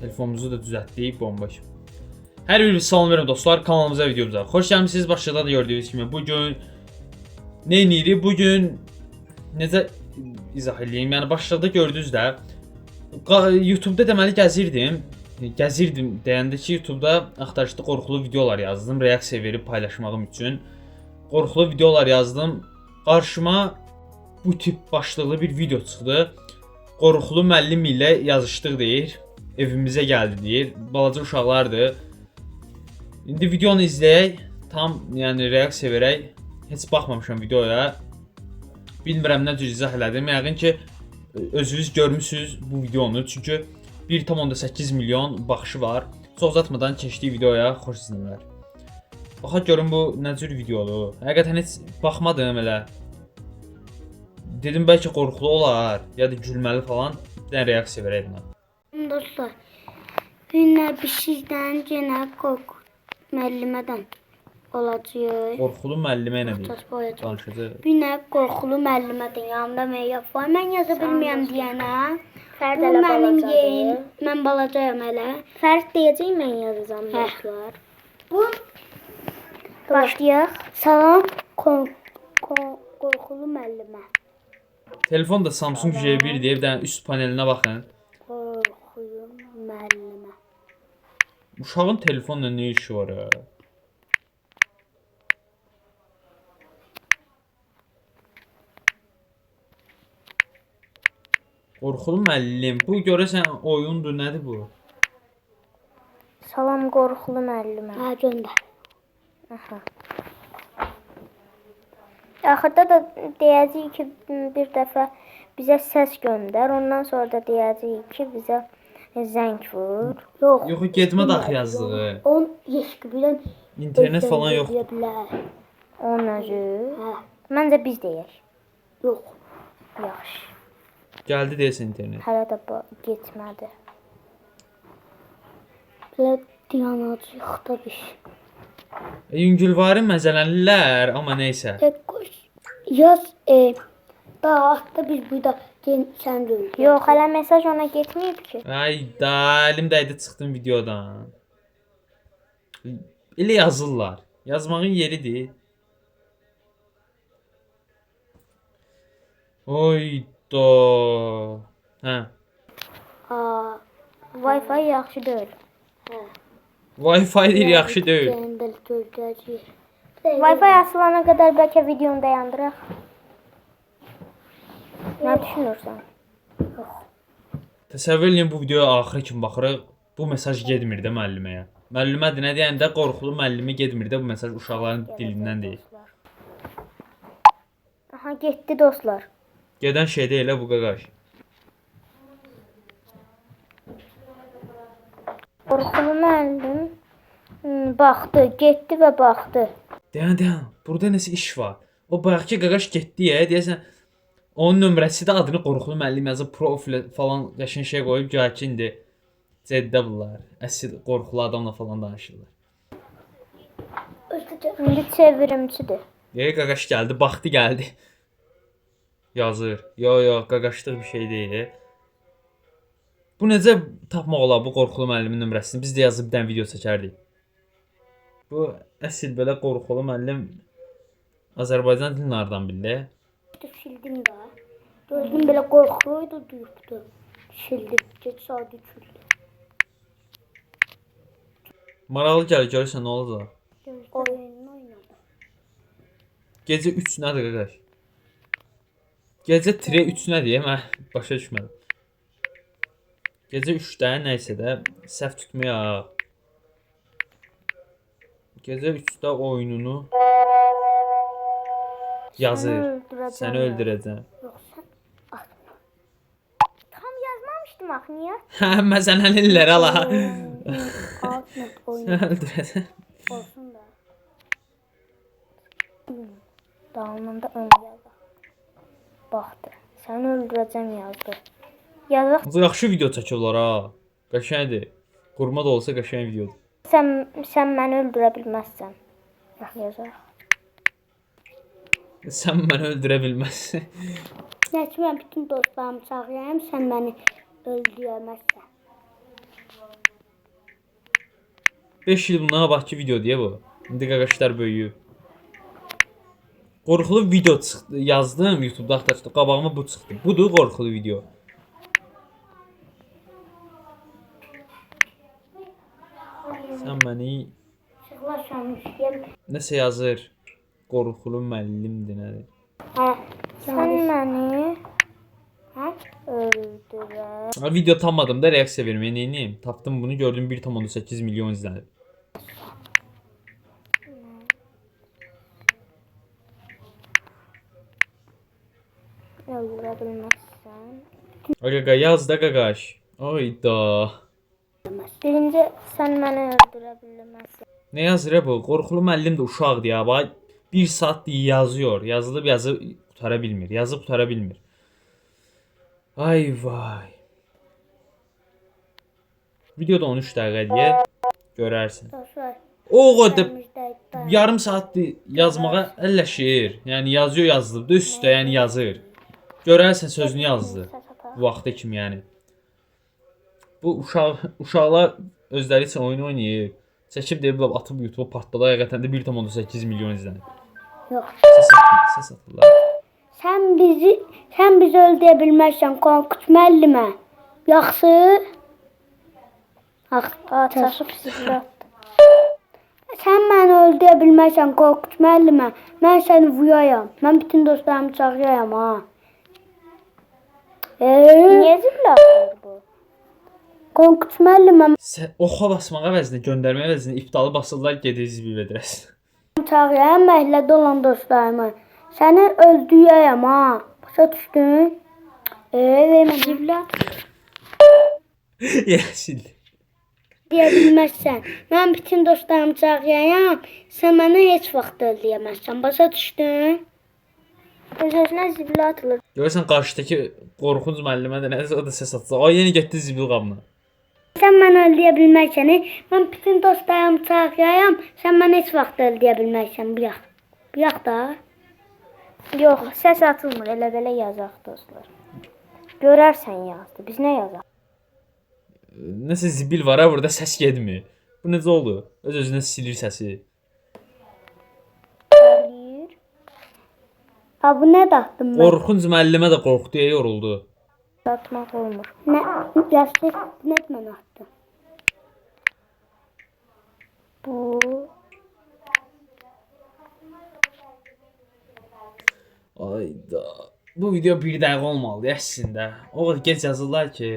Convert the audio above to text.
Telefonumuzu da düzəltdik, bomboş. Hər bir salam verin dostlar, kanalımıza, videomuza. Xoş gəlmisiniz. Başlıqda da gördüyünüz kimi bugün nə edirik? Bugün necə izah edeyim? Yəni başlıqda gördünüz də YouTube-da deməli gəzirdim deyəndə ki, YouTube-da axtarışda qorxulu videolar yazdım, reaksiya verib paylaşmağım üçün. Qorxulu videolar yazdım. Qarşıma bu tip başlıqlı bir video çıxdı. Qorxulu müəllim ilə yazışdıq deyir. Evimizə gəldi deyir. Balaca uşaqlardır. İndi videonu izləyək. Tam yəni reaksiya verək. Heç baxmamışam videoya. Bilmirəm nə cür izah elədim. Yəqin ki özünüz görmüsünüz bu videonu. Çünki 1.8 milyon baxışı var. Çox uzatmadan keçdik videoya. Xoş izləyirlər. Baxaq görün bu nə cür videodur. Həqiqətən heç baxmadım elə. Dedim bəlkə qorxulu olar ya da gülməli falan. Bir dənə reaksiya verək buna. Dostlar, günlər bir şeydən yenə qorxu müəllimədən olacaq. Qorxulu müəllimə nə deyir? Danışacaq. Günlər qorxulu müəllimədən yanımda meyvə var. Mən yaza bilmirəm deyənə. Fərd Bu elə mənim balacadır. yeğenim. Mən balacayam hələ. Fərd deyəcək, mən yazacağam dostlar. Bu başlayaq. Salam qorxulu müəllimə. Telefon da Samsung J1 deyə bir dənə üst panelinə baxın. Qorxulu müəllimə. Uşağın telefonla nə işi var ya? Qorxulu müəllim. Bu görəsən oyundur, nədir bu? Salam qorxulu müəllimə. Hə, göndər. Aha. Axırda da deyəcəyik ki, bir dəfə bizə səs göndər. Ondan sonra da deyəcəyik ki, bizə zəng vur. Yox. Yox, getmə daxı yazdığı. On yeşki bilən İnternet falan yox. Onun özü. Hə. Məncə biz deyək. Yox. Yaxşı. Gəldi deyəsən internet. Hələ də getmədi. Belə dayanacaq da bir şey. Yüngülvari məzələnlilər, amma neysə. Qoş. Yaz daha atda biz burada sən görürsən. Yox, hələ mesaj ona getməyib ki. Ay da, əlim dəydi çıxdım videodan. Elə yazırlar. Yazmağın yeridir. Oy da. Hə. Wi-Fi yaxşı deyil. Wi-Fi deyil, yaxşı deyil. Gəndəl gördəcək. Wi-Fi açılana qədər bəlkə videonu dayandıraq. Nə düşünürsən? Təsəvvür edin bu videoya axıra kimi baxırıq. Bu mesaj getmir də müəlliməyə. Müəllimədir nə deyəndə qorxulu müəllimi getmir də bu mesaj uşaqların dilindən deyil. Aha, getdi dostlar. Gedən şey deyil bu qaqaş. Qorxulu müəllim baxdı, getdi və baxdı. Dayan. Burada nəsə iş var. O bayaqki qaqaş getdi ya, deyəsən onun nömrəsi də adını qorxulu müəllim yazıb profil falan qəşəng şey qoyub gəkindir. Cəddə bunlar. Əsl qorxulu adamla falan danışırlar. İndi çevirimçidir. Qaqaş gəldi, baxdı gəldi. Yazır. Yox, qaqaşlıq bir şey deyil. Bu necə tapmaq olar bu qorxulu müəllimin nömrəsini? Biz də yazıb bir dənə video çəkərdik. Bu əsl belə qorxulu müəllim Azərbaycan dilini hardan bildi? Sildim də. Gördüm belə qorxuluydu, duyubdu. Sildim. Geç saat 3-dür. Maraqlı gəlir, görürsən nə olacaq? Oyununu oynadı. Gecə 3 nədir qaqaş? Gecə 3 nədir? Mən başa düşmədim. Gecə 3-də nəysə də səhv tutmayaq. Gecə 3-də oyununu yazır. Səni öldürəcəm. Tam yazmamışdım axı, niyə? Hə, məzələnirlər ala. Altına oyun Səni öldürəcəm. olsun da. Dalında onu yazaq. Baxdı. Səni öldürəcəm yazdı. Yazaq. Bu yaxşı video çəkirlər ha. Qəşəngdir. Qurma da olsa qəşəng videodur. Sən məni öldürə bilməzsən. Yazaq. Sən məni öldürə bilməzsən. Nəçmə bütün dostlarımı çağırayım, sən məni öldürəməzsən. 5 il bundan qabaqki video deyə bu. İndi qaqaşlar böyüyüb. Qorxulu video çıxdı, yazdım YouTube-da axtarışda. Qabağıma bu çıxdı. Budur qorxulu video. Sən məni Şıqlaşamışdım. nəsə yazır. Qorxulu müəllimdir nədir? Hə. Sən məni Hə? öldürə. Ha, video tanımadım da reaksiya verməyə neyim? Tapdım bunu, gördüm 1,8 milyon izlənib. Öldürə bilməzsən. Qaqa yaz da qaqaş. Ayda. Birinci sən məni öldürə bilməzsən. Ne yazır bu? Qorxulu müəllim də uşaqdır ya. Bax 1 saat yazıyor. Yazılıb yazıb qutara bilmir. Yazıb qutara bilmir. Ay vay. Videoda 13 dəqiqə deyə görərsən. Dostlar. O qədər Bizdə yarım saatdır yazmağa əlləşir. Yəni yazıyor yazılıb da üstə yəni yazır. Görərsən sözünü yazdı. Bu vaxta kimi yəni. Bu uşaqlar özləri üçün oyun oynayır. Çəkib deyiblər atıb YouTube partladı. Həqiqətən də 1,8 milyon izlənib. yox. Səs atırlar. Sən bizi öldürə bilməzsən Qorxuç müəllimə. Yaxşı? Çaşıb sizdə. Sən məni öldürə bilməzsən Qorxuç müəllimə. Mən səni vurayam. Mən bütün dostlarımı çağırayam ha. Niyə ziblatır bu? Qorxuç müəllimə Oxa basmaq əvəzinə, göndərmə əvəzinə iptalı basırlar, gedir zibil edərsən. çağırayam məhəllədə olan dostlarımı. Səni öldürəyəm ha. Başa düşdün? Vermə ziblat. Yeşil. Deyə bilməzsən. Mən bütün dostlarımı çağırayam. Sən məni heç vaxt öldürəməzsən. Başa düşdün? Öz-özünə zibilə atılır. Görürsən qarşıdakı qorxunc müəllimə də nəsə o da səs atsa. Ay yeni getdi zibil qabına. Sən məni öldürə bilməzsən. Mən bütün dostlarımı çağırayam. Sən məni heç vaxt öldürə bilməzsən. Buyaq. Buyaq da. Yox, səs atılmır. Elə belə yazaq dostlar. Görərsən yazdı. Biz nə yazaq? Nəsə zibil var ha burada, səs getmir. Bu necə oldu? Öz-özünə silir səsi. Eləyir. Ha bu nə daxdım mən? Qorxunc müəllimə də qorxdu, yoruldu. Atmaq olmur. Nə? Yaşlı nə mən atdım? Bu Ayda. Bu video 1 dəqiqə olmalıdır əslində. O qədər gec yazırlar ki.